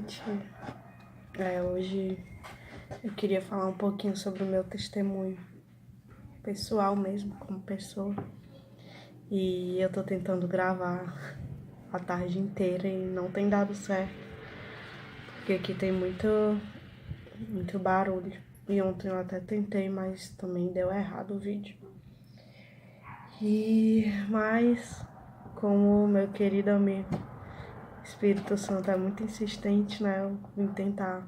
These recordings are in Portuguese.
noite. Hoje eu queria falar um pouquinho sobre o meu testemunho pessoal mesmo, como pessoa. E eu tô tentando gravar a tarde inteira e não tem dado certo, porque aqui tem muito barulho. E ontem eu até tentei, mas também deu errado o vídeo. Mas como o meu querido amigo Espírito Santo é muito insistente, né? Eu vim tentar.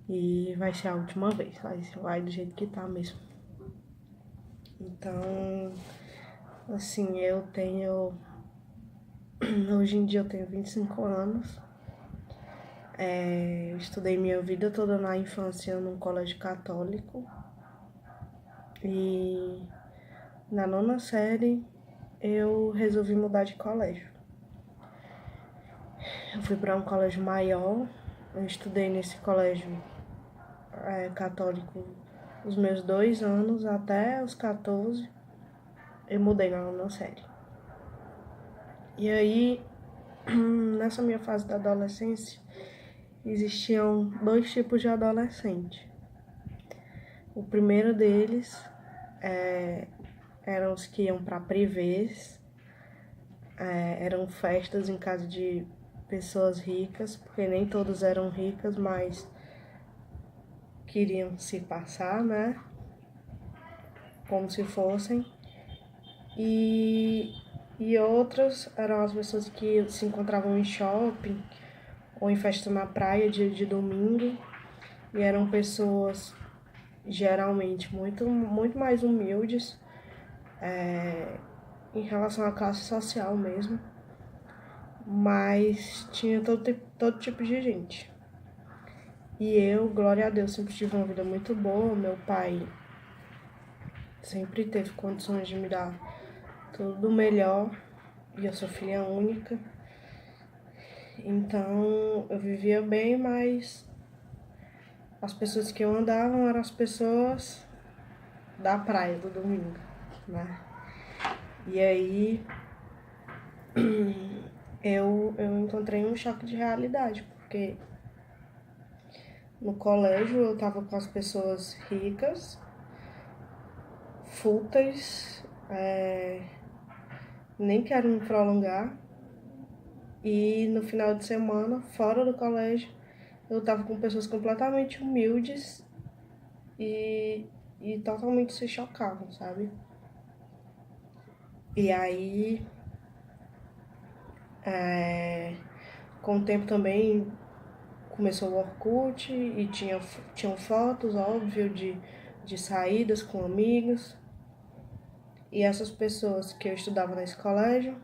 E vai ser a última vez, vai do jeito que tá mesmo. Então, assim, hoje em dia eu tenho 25 anos. Eu estudei minha vida toda na infância num colégio católico. E na 9ª série eu resolvi mudar de colégio. Eu fui para um colégio maior. Eu estudei nesse colégio católico os meus 2 anos até os 14. Eu mudei na 9ª série. E aí, nessa minha fase da adolescência, existiam 2 tipos de adolescente. O primeiro deles eram os que iam para privês, eram festas em casa de pessoas ricas, porque nem todos eram ricas, mas queriam se passar, né? Como se fossem. E outras eram as pessoas que se encontravam em shopping ou em festa na praia dia de domingo. E eram pessoas geralmente muito mais humildes em relação à classe social mesmo. Mas tinha todo tipo de gente. E eu, glória a Deus, sempre tive uma vida muito boa. Meu pai sempre teve condições de me dar tudo melhor. E eu sou filha única. Então eu vivia bem, mas as pessoas que eu andava eram as pessoas da praia do domingo, né? E aí eu encontrei um choque de realidade, porque no colégio eu tava com as pessoas ricas, fúteis, nem quero me prolongar. E no final de semana, fora do colégio, eu tava com pessoas completamente humildes e totalmente se chocavam, sabe? E aí, com o tempo também começou o Orkut e tinham fotos, óbvio, de saídas com amigos. E essas pessoas que eu estudava nesse colégio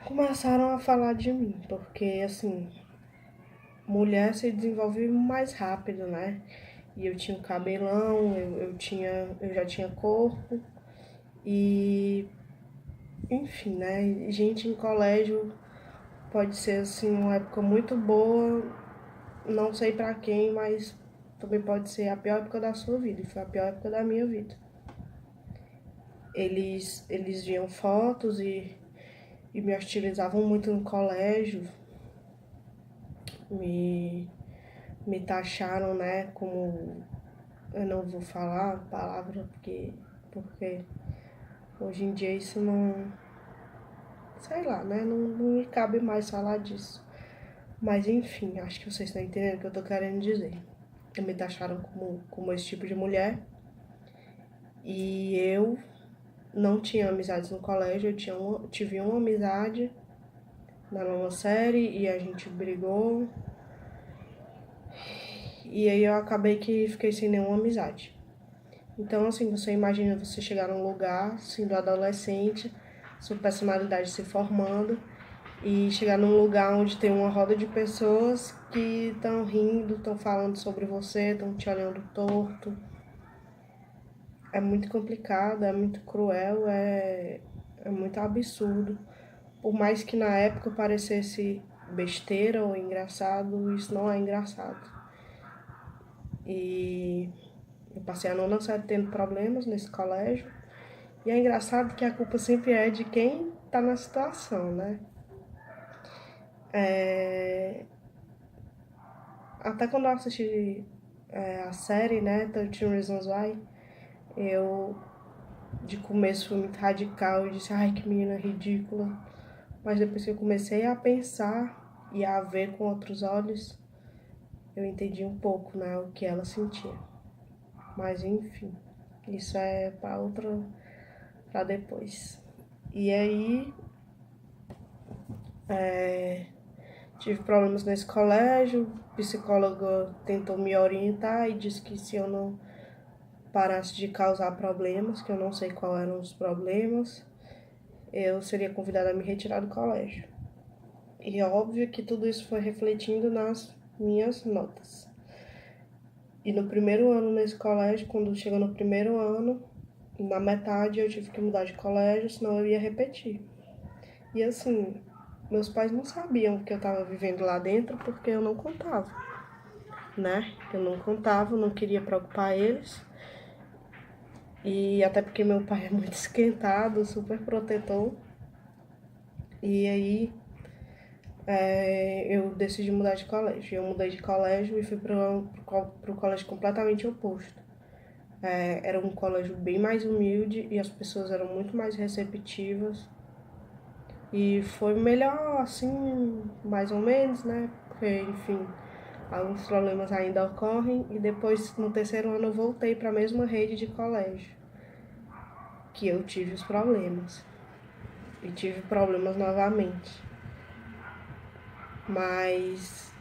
começaram a falar de mim, porque assim, mulher se desenvolve mais rápido, né? E eu tinha um cabelão, eu já tinha corpo e enfim, né? Gente em colégio pode ser assim uma época muito boa, não sei pra quem, mas também pode ser a pior época da sua vida, e foi a pior época da minha vida. Eles viam fotos e me hostilizavam muito no colégio, me taxaram, né, como, eu não vou falar a palavra porque hoje em dia isso não, sei lá, né, não me cabe mais falar disso. Mas enfim, acho que vocês estão entendendo o que eu tô querendo dizer. Me taxaram como esse tipo de mulher. E eu não tinha amizades no colégio, tive uma amizade na 9ª série e a gente brigou. E aí eu acabei que fiquei sem nenhuma amizade. Então, assim, você imagina você chegar num lugar, sendo adolescente, sua personalidade se formando, e chegar num lugar onde tem uma roda de pessoas que estão rindo, estão falando sobre você, estão te olhando torto. É muito complicado, é muito cruel, é muito absurdo. Por mais que na época parecesse besteira ou engraçado, isso não é engraçado. E eu passei a 9ª série tendo problemas nesse colégio. E é engraçado que a culpa sempre é de quem tá na situação, né? até quando eu assisti a série, né, 13 Reasons Why, eu de começo fui muito radical e disse, ai, que menina ridícula. Mas depois que eu comecei a pensar e a ver com outros olhos, eu entendi um pouco, né, o que ela sentia. Mas enfim, isso é para depois. E aí, tive problemas nesse colégio, a psicóloga tentou me orientar e disse que se eu não parasse de causar problemas, que eu não sei quais eram os problemas, eu seria convidada a me retirar do colégio. E é óbvio que tudo isso foi refletindo nas minhas notas. E no primeiro ano nesse colégio, quando chegou no primeiro ano, na metade eu tive que mudar de colégio, senão eu ia repetir. E assim, meus pais não sabiam o que eu estava vivendo lá dentro porque eu não contava, né? Eu não contava, não queria preocupar eles. E até porque meu pai é muito esquentado, super protetor. E aí eu decidi mudar de colégio. Eu mudei de colégio e fui para o colégio completamente oposto. Era um colégio bem mais humilde e as pessoas eram muito mais receptivas. E foi melhor, assim, mais ou menos, né? Porque, enfim, alguns problemas ainda ocorrem. E depois, no terceiro ano, eu voltei para a mesma rede de colégio que eu tive os problemas. E tive problemas novamente. Mas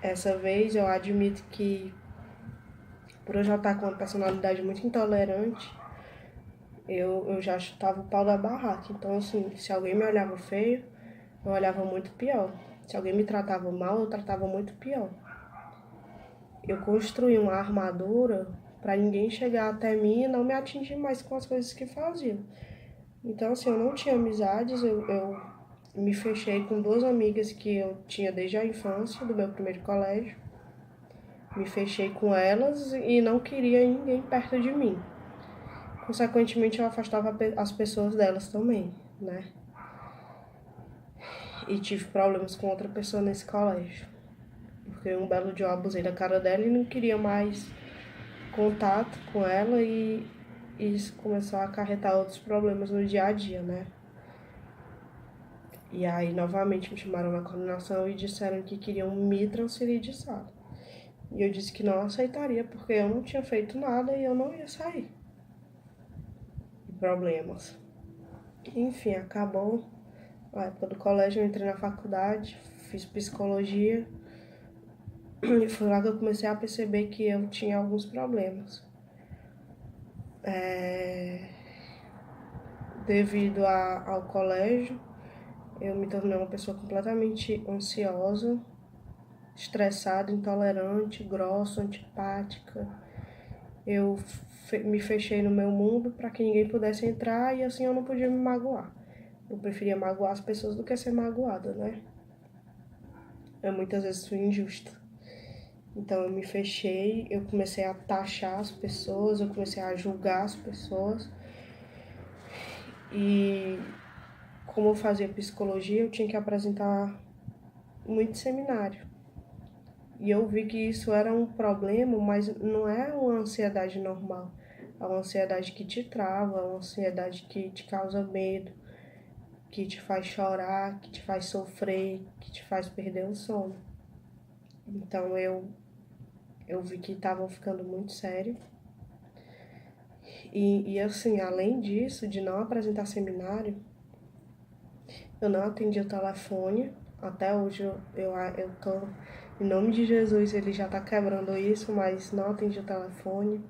essa vez eu admito que, por eu já estar com uma personalidade muito intolerante, eu já chutava o pau da barraca. Então, assim, se alguém me olhava feio, eu olhava muito pior. Se alguém me tratava mal, eu tratava muito pior. Eu construí uma armadura para ninguém chegar até mim e não me atingir mais com as coisas que faziam. Então, assim, eu não tinha amizades, eu me fechei com duas amigas que eu tinha desde a infância, do meu primeiro colégio. Me fechei com elas e não queria ninguém perto de mim. Consequentemente, eu afastava as pessoas delas também, né? E tive problemas com outra pessoa nesse colégio. Porque um belo dia eu abusei da cara dela e não queria mais contato com ela e isso começou a acarretar outros problemas no dia a dia, né? E aí, novamente, me chamaram na coordenação e disseram que queriam me transferir de sala. E eu disse que não aceitaria, porque eu não tinha feito nada e eu não ia sair. De problemas. Enfim, acabou a época do colégio, eu entrei na faculdade, fiz psicologia e foi lá que eu comecei a perceber que eu tinha alguns problemas. Devido ao colégio, eu me tornei uma pessoa completamente ansiosa, estressada, intolerante, grossa, antipática. Eu me fechei no meu mundo para que ninguém pudesse entrar e assim eu não podia me magoar. Eu preferia magoar as pessoas do que ser magoada, né? Eu muitas vezes fui injusta. Então eu me fechei, eu comecei a taxar as pessoas, eu comecei a julgar as pessoas. E como eu fazia psicologia, eu tinha que apresentar muito seminário. E eu vi que isso era um problema, mas não é uma ansiedade normal. É uma ansiedade que te trava, é uma ansiedade que te causa medo, que te faz chorar, que te faz sofrer, que te faz perder o sono. Então eu vi que estava ficando muito sério. E assim, além disso, de não apresentar seminário, eu não atendi o telefone. Até hoje eu tô, em nome de Jesus, ele já tá quebrando isso, mas não atendi o telefone.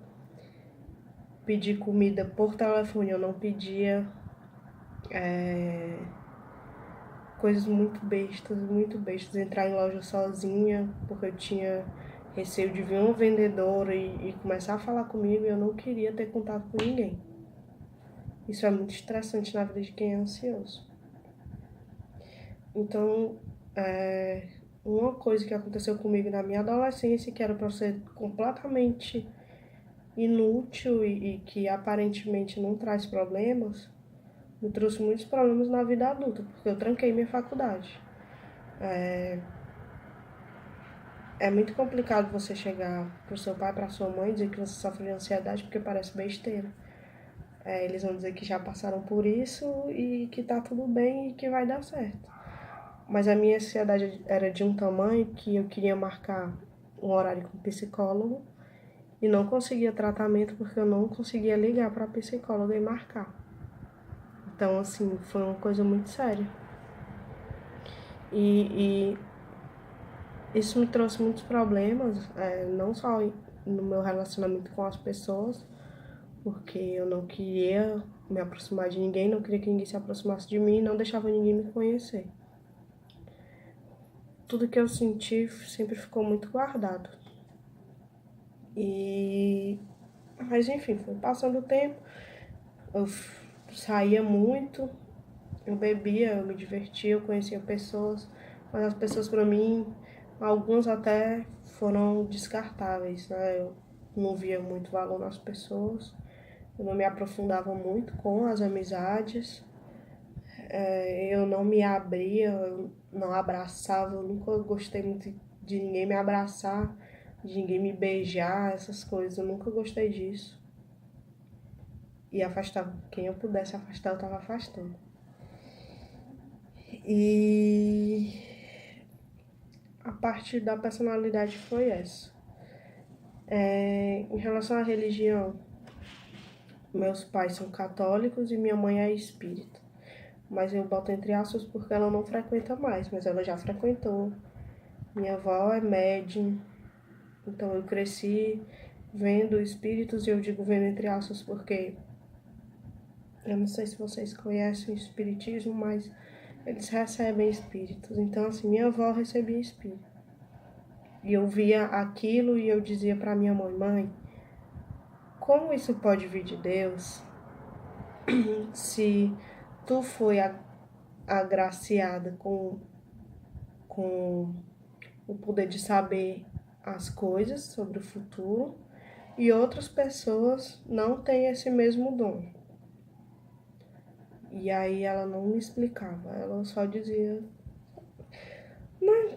Pedi comida por telefone, eu não pedia. Coisas muito bestas. Entrar em loja sozinha, porque eu tinha receio de ver uma vendedora e começar a falar comigo e eu não queria ter contato com ninguém. Isso é muito estressante na vida de quem é ansioso. Então, uma coisa que aconteceu comigo na minha adolescência, que era para ser completamente inútil e que aparentemente não traz problemas, me trouxe muitos problemas na vida adulta, porque eu tranquei minha faculdade. é muito complicado você chegar pro seu pai, pra sua mãe, e dizer que você sofre de ansiedade, porque parece besteira. Eles vão dizer que já passaram por isso e que tá tudo bem e que vai dar certo. Mas a minha ansiedade era de um tamanho que eu queria marcar um horário com psicólogo e não conseguia tratamento porque eu não conseguia ligar para a psicóloga e marcar. Então, assim, foi uma coisa muito séria. E isso me trouxe muitos problemas, não só no meu relacionamento com as pessoas, porque eu não queria me aproximar de ninguém, não queria que ninguém se aproximasse de mim, não deixava ninguém me conhecer. Tudo que eu senti sempre ficou muito guardado. Mas enfim, foi passando o tempo, eu saía muito, eu bebia, eu me divertia, eu conhecia pessoas, mas as pessoas para mim, algumas até foram descartáveis, né? Eu não via muito valor nas pessoas, eu não me aprofundava muito com as amizades, eu não me abria, eu não abraçava, eu nunca gostei muito de ninguém me abraçar, de ninguém me beijar, essas coisas, eu nunca gostei disso. E afastava quem eu pudesse afastar, eu tava afastando. E a parte da personalidade foi essa. Em relação à religião, meus pais são católicos e minha mãe é espírita. Mas eu boto entre aspas porque ela não frequenta mais, mas ela já frequentou. Minha avó é médium, então eu cresci vendo espíritos, e eu digo vendo entre aspas porque eu não sei se vocês conhecem o espiritismo, mas eles recebem espíritos. Então, assim, minha avó recebia espírito. E eu via aquilo e eu dizia para minha mãe, mãe, como isso pode vir de Deus se tu foi agraciada com o poder de saber as coisas sobre o futuro e outras pessoas não têm esse mesmo dom. E aí ela não me explicava, ela só dizia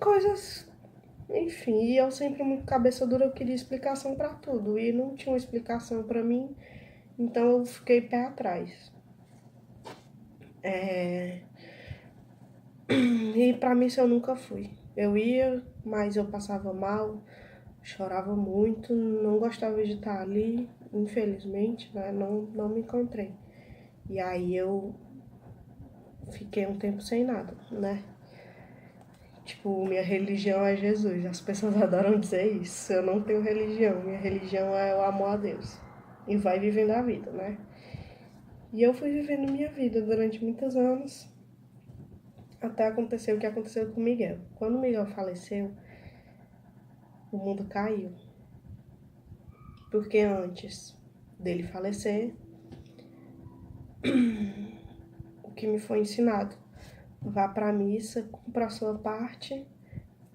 coisas, enfim, e eu sempre muito cabeça dura, eu queria explicação para tudo e não tinha uma explicação para mim, então eu fiquei pé atrás. E pra missa eu nunca fui. Eu ia, mas eu passava mal, chorava muito, não gostava de estar ali, infelizmente, né? Não me encontrei. E aí eu fiquei um tempo sem nada, né? Tipo, minha religião é Jesus. As pessoas adoram dizer isso. Eu não tenho religião. Minha religião é o amor a Deus. E vai vivendo a vida, né? E eu fui vivendo minha vida durante muitos anos, até acontecer o que aconteceu com o Miguel. Quando o Miguel faleceu, o mundo caiu. Porque antes dele falecer, o que me foi ensinado, vá para a missa, cumpra a sua parte,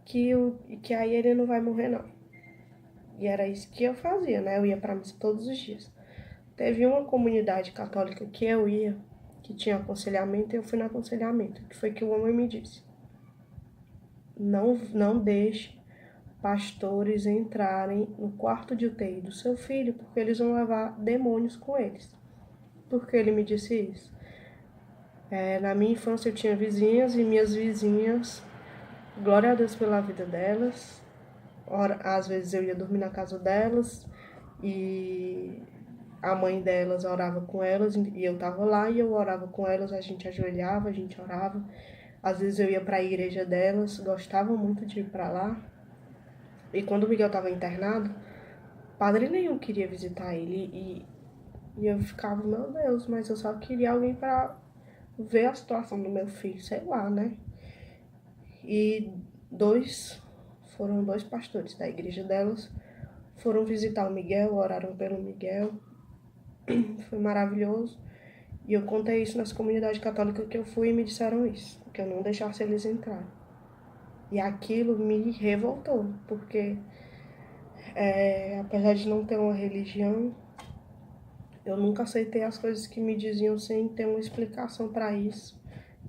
que aí ele não vai morrer não. E era isso que eu fazia, né? Eu ia para a missa todos os dias. Teve uma comunidade católica que eu ia, que tinha aconselhamento, e eu fui no aconselhamento, que foi que o homem me disse: não deixe pastores entrarem no quarto de UTI do seu filho, porque eles vão levar demônios com eles. Por que ele me disse isso? Na minha infância eu tinha vizinhas e minhas vizinhas, glória a Deus pela vida delas, às vezes eu ia dormir na casa delas e a mãe delas orava com elas e eu tava lá e eu orava com elas, a gente ajoelhava, a gente orava. Às vezes eu ia para a igreja delas, gostava muito de ir para lá. E quando o Miguel estava internado, padre nenhum queria visitar ele e eu ficava, meu Deus, mas eu só queria alguém para ver a situação do meu filho, sei lá, né? E foram dois pastores da igreja delas, foram visitar o Miguel, oraram pelo Miguel, foi maravilhoso. E eu contei isso nas comunidades católicas que eu fui e me disseram isso, que eu não deixasse eles entrar. E aquilo me revoltou, porque apesar de não ter uma religião, eu nunca aceitei as coisas que me diziam sem ter uma explicação para isso.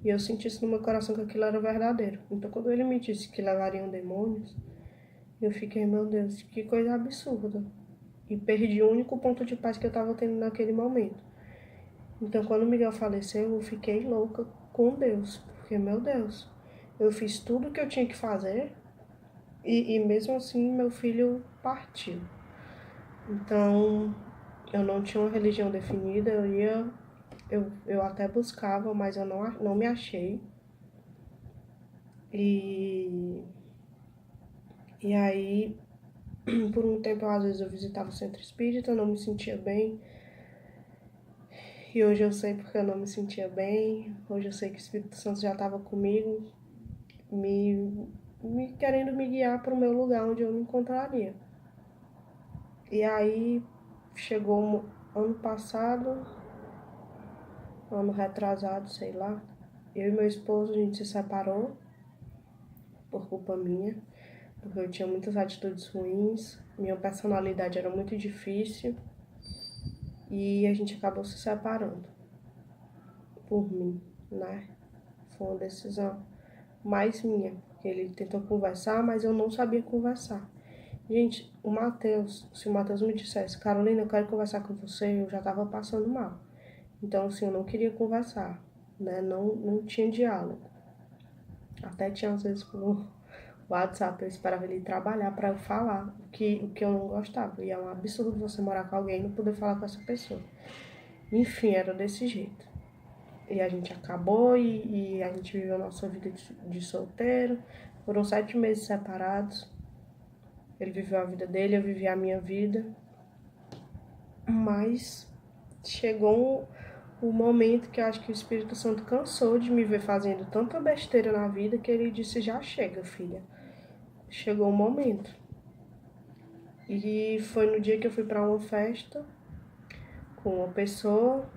E eu senti isso no meu coração que aquilo era verdadeiro. Então, quando ele me disse que levariam demônios, Eu fiquei, meu Deus, que coisa absurda. E perdi o único ponto de paz que eu tava tendo naquele momento. Então, quando o Miguel faleceu, eu fiquei louca com Deus. Porque, meu Deus, eu fiz tudo o que eu tinha que fazer e mesmo assim meu filho partiu. Então, eu não tinha uma religião definida, eu até buscava, mas eu não me achei. E, e aí, por um tempo, às vezes eu visitava o centro espírita, eu não me sentia bem. E hoje eu sei porque eu não me sentia bem. Hoje eu sei que o Espírito Santo já estava comigo, me querendo me guiar para o meu lugar onde eu me encontraria. E aí chegou ano passado, ano retrasado, sei lá. Eu e meu esposo, a gente se separou por culpa minha, porque eu tinha muitas atitudes ruins, minha personalidade era muito difícil e a gente acabou se separando por mim, né? Foi uma decisão mais minha. Ele tentou conversar, mas eu não sabia conversar. Gente, o Matheus, se o Matheus me dissesse, Carolina, eu quero conversar com você, eu já tava passando mal. Então, assim, eu não queria conversar, né? Não tinha diálogo. Até tinha, às vezes, por WhatsApp, eu esperava ele trabalhar para eu falar o que eu não gostava. E é um absurdo você morar com alguém e não poder falar com essa pessoa. Enfim, era desse jeito. E a gente acabou e a gente viveu a nossa vida de solteiro. Foram 7 meses separados. Ele viveu a vida dele, eu vivi a minha vida. Mas chegou o momento que eu acho que o Espírito Santo cansou de me ver fazendo tanta besteira na vida que ele disse, já chega, filha. Chegou o momento. E foi no dia que eu fui para uma festa com uma pessoa,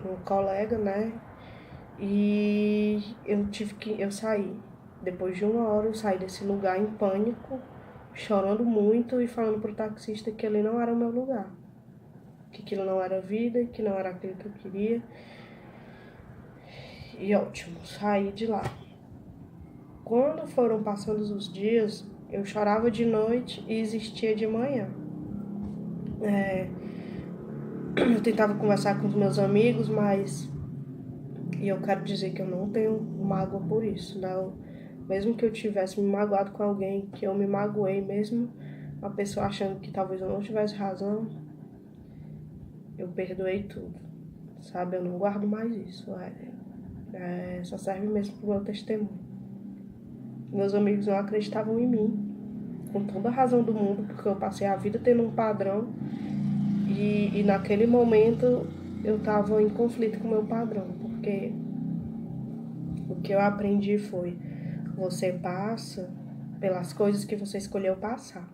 um colega, né? E eu saí. Depois de 1 hora eu saí desse lugar em pânico, chorando muito e falando pro taxista que ele não era o meu lugar. Que aquilo não era vida, que não era aquilo que eu queria. E ótimo, saí de lá. Quando foram passando os dias, eu chorava de noite e existia de manhã. Eu tentava conversar com os meus amigos, mas... E eu quero dizer que eu não tenho mágoa por isso, não. Mesmo que eu tivesse me magoado com alguém, que eu me magoei mesmo, a pessoa achando que talvez eu não tivesse razão, eu perdoei tudo, sabe? Eu não guardo mais isso. Só serve mesmo pro meu testemunho. Meus amigos não acreditavam em mim, com toda a razão do mundo, porque eu passei a vida tendo um padrão e naquele momento eu tava em conflito com o meu padrão, porque o que eu aprendi foi: você passa pelas coisas que você escolheu passar.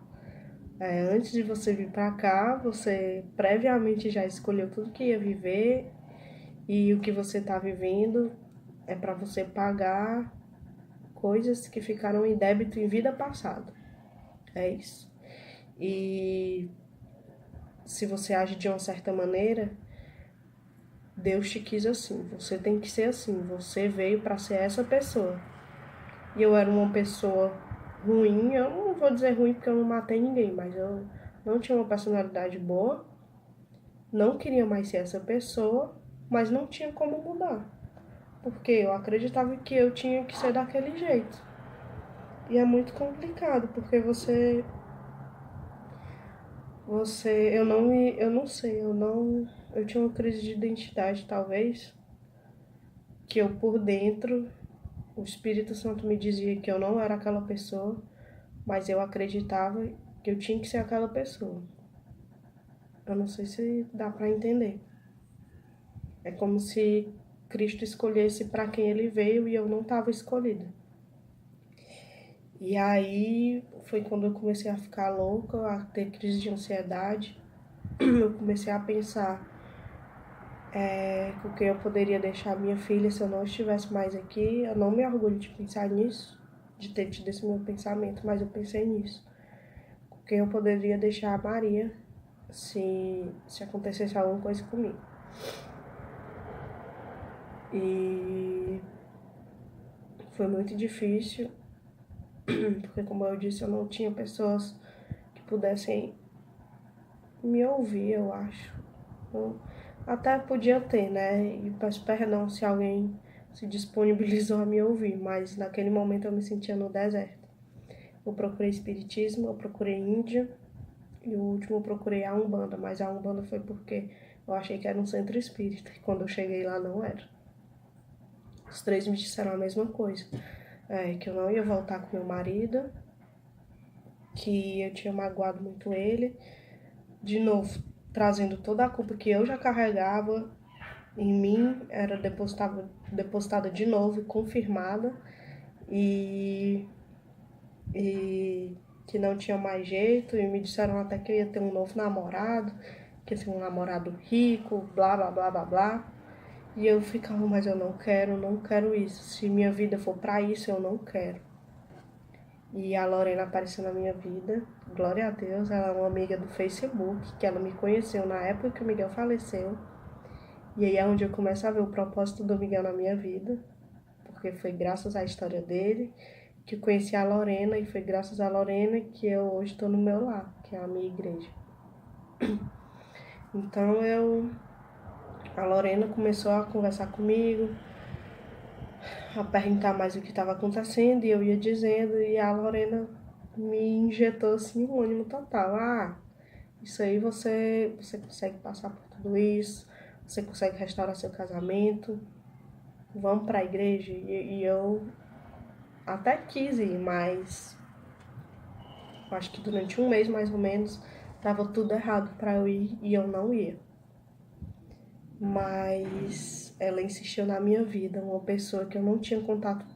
Antes de você vir pra cá, você previamente já escolheu tudo que ia viver e o que você tá vivendo é para você pagar coisas que ficaram em débito em vida passada. É isso. E se você age de uma certa maneira, Deus te quis assim. Você tem que ser assim. Você veio para ser essa pessoa. E eu era uma pessoa ruim. Eu não vou dizer ruim porque eu não matei ninguém, mas eu não tinha uma personalidade boa. Não queria mais ser essa pessoa, mas não tinha como mudar. Porque eu acreditava que eu tinha que ser daquele jeito. E é muito complicado, porque eu não sei, eu tinha uma crise de identidade talvez, que eu por dentro, o Espírito Santo me dizia que eu não era aquela pessoa, mas eu acreditava que eu tinha que ser aquela pessoa. Eu não sei se dá para entender. É como se Cristo escolhesse para quem ele veio e eu não estava escolhida. E aí foi quando eu comecei a ficar louca, a ter crise de ansiedade. Eu comecei a pensar com quem eu poderia deixar minha filha se eu não estivesse mais aqui. Eu não me orgulho de pensar nisso, de ter tido esse meu pensamento, mas eu pensei nisso. Com quem eu poderia deixar a Maria se acontecesse alguma coisa comigo. E foi muito difícil, porque, como eu disse, eu não tinha pessoas que pudessem me ouvir, eu acho. Eu até podia ter, né? E peço perdão se alguém se disponibilizou a me ouvir, mas naquele momento eu me sentia no deserto. Eu procurei espiritismo, eu procurei Índia e o último eu procurei a Umbanda, mas a Umbanda foi porque eu achei que era um centro espírita e quando eu cheguei lá não era. Os três me disseram a mesma coisa, que eu não ia voltar com meu marido, que eu tinha magoado muito ele, de novo, trazendo toda a culpa que eu já carregava em mim, era depositada de novo e confirmada, e, e que não tinha mais jeito, e me disseram até que eu ia ter um novo namorado, que ia ser um namorado rico, blá, blá, blá, blá, blá. E eu ficava, mas eu não quero isso. Se minha vida for pra isso, eu não quero. E a Lorena apareceu na minha vida, glória a Deus, ela é uma amiga do Facebook, que ela me conheceu na época que o Miguel faleceu. E aí é onde eu começo a ver o propósito do Miguel na minha vida, porque foi graças à história dele que eu conheci a Lorena e foi graças a Lorena que eu hoje estou no meu lar, que é a minha igreja. Então a Lorena começou a conversar comigo, a perguntar mais o que estava acontecendo e eu ia dizendo e a Lorena me injetou assim um ânimo total. Isso aí você consegue passar por tudo isso, você consegue restaurar seu casamento, vamos para a igreja. E eu até quis ir, mas acho que durante um mês mais ou menos tava tudo errado para eu ir e eu não ia. Mas ela insistiu na minha vida, uma pessoa que eu não tinha contato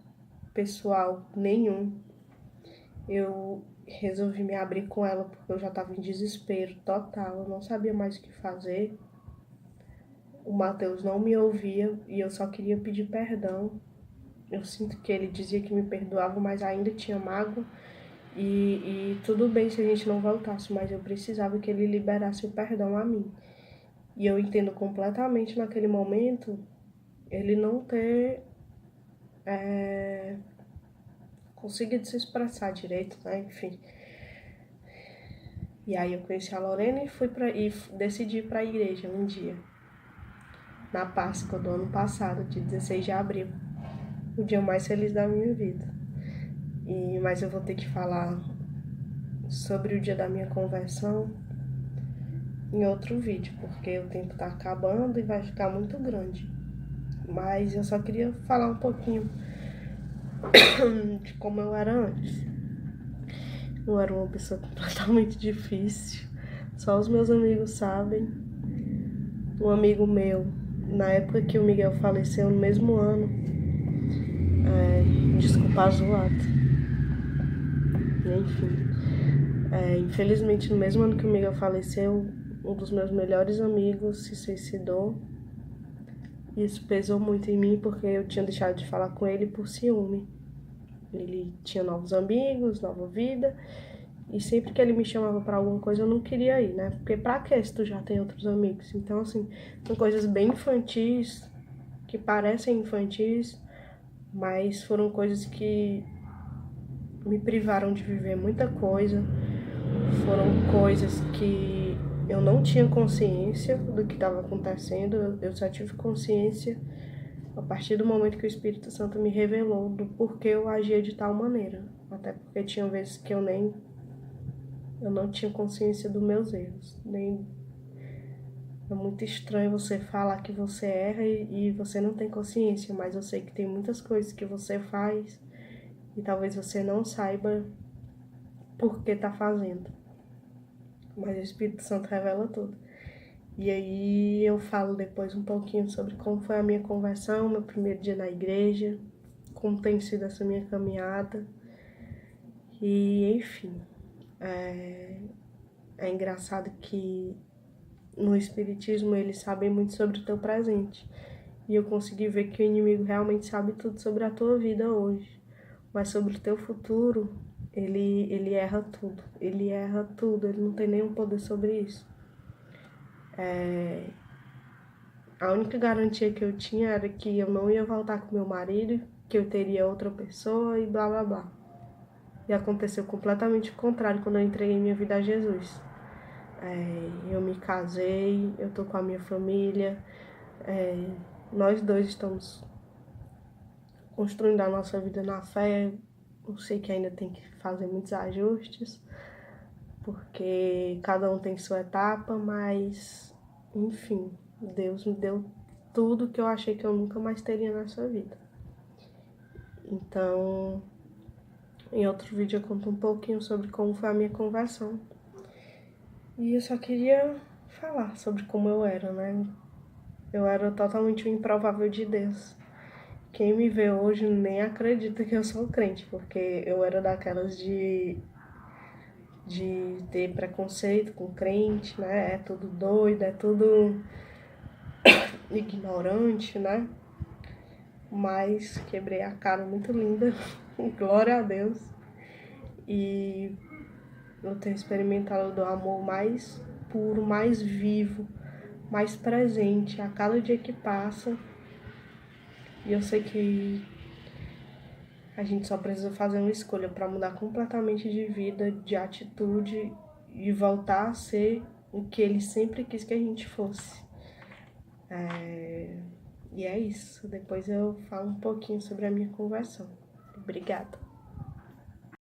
pessoal nenhum. Eu resolvi me abrir com ela porque eu já estava em desespero total, eu não sabia mais o que fazer. O Matheus não me ouvia e eu só queria pedir perdão. Eu sinto que ele dizia que me perdoava, mas ainda tinha mágoa. E tudo bem se a gente não voltasse, mas eu precisava que ele liberasse o perdão a mim. E eu entendo completamente naquele momento ele não ter conseguido se expressar direito, né? Enfim. E aí eu conheci a Lorena e decidi ir para a igreja um dia, na Páscoa do ano passado, de 16 de abril, o dia mais feliz da minha vida. Mas eu vou ter que falar sobre o dia da minha conversão em outro vídeo, porque o tempo tá acabando e vai ficar muito grande. Mas eu só queria falar um pouquinho de como eu era antes. Eu era uma pessoa completamente difícil. Só os meus amigos sabem. Um amigo meu, na época que o Miguel faleceu, no mesmo ano, desculpa a zoada. Enfim, infelizmente no mesmo ano que o Miguel faleceu, um dos meus melhores amigos se suicidou. Isso pesou muito em mim porque eu tinha deixado de falar com ele por ciúme. Ele tinha novos amigos, nova vida, e sempre que ele me chamava para alguma coisa eu não queria ir, né? Porque pra que se tu já tem outros amigos? Então, assim, são coisas bem infantis, que parecem infantis, mas foram coisas que me privaram de viver muita coisa. Foram coisas que eu não tinha consciência do que estava acontecendo, eu só tive consciência a partir do momento que o Espírito Santo me revelou do porquê eu agia de tal maneira. Até porque tinha vezes que eu não tinha consciência dos meus erros. É muito estranho você falar que você erra e você não tem consciência, mas eu sei que tem muitas coisas que você faz e talvez você não saiba por que tá fazendo. Mas o Espírito Santo revela tudo. E aí eu falo depois um pouquinho sobre como foi a minha conversão, meu primeiro dia na igreja, como tem sido essa minha caminhada. E enfim, é engraçado que no Espiritismo eles sabem muito sobre o teu presente. E eu consegui ver que o inimigo realmente sabe tudo sobre a tua vida hoje. Mas sobre o teu futuro, ele erra tudo. Ele erra tudo, ele não tem nenhum poder sobre isso. A única garantia que eu tinha era que eu não ia voltar com meu marido, que eu teria outra pessoa e blá blá blá. E aconteceu completamente o contrário quando eu entreguei minha vida a Jesus. Eu me casei, eu tô com a minha família, nós dois estamos construindo a nossa vida na fé. Eu sei que ainda tem que fazer muitos ajustes, porque cada um tem sua etapa, mas, enfim, Deus me deu tudo que eu achei que eu nunca mais teria nessa vida. Então, em outro vídeo eu conto um pouquinho sobre como foi a minha conversão. E eu só queria falar sobre como eu era, né? Eu era totalmente o improvável de Deus. Quem me vê hoje nem acredita que eu sou crente, porque eu era daquelas de ter preconceito com crente, né? É tudo doido, é tudo ignorante, né? Mas quebrei a cara muito linda, glória a Deus. E eu tenho experimentado do amor mais puro, mais vivo, mais presente a cada dia que passa. E eu sei que a gente só precisa fazer uma escolha para mudar completamente de vida, de atitude e voltar a ser o que ele sempre quis que a gente fosse. E é isso. Depois eu falo um pouquinho sobre a minha conversão. Obrigada.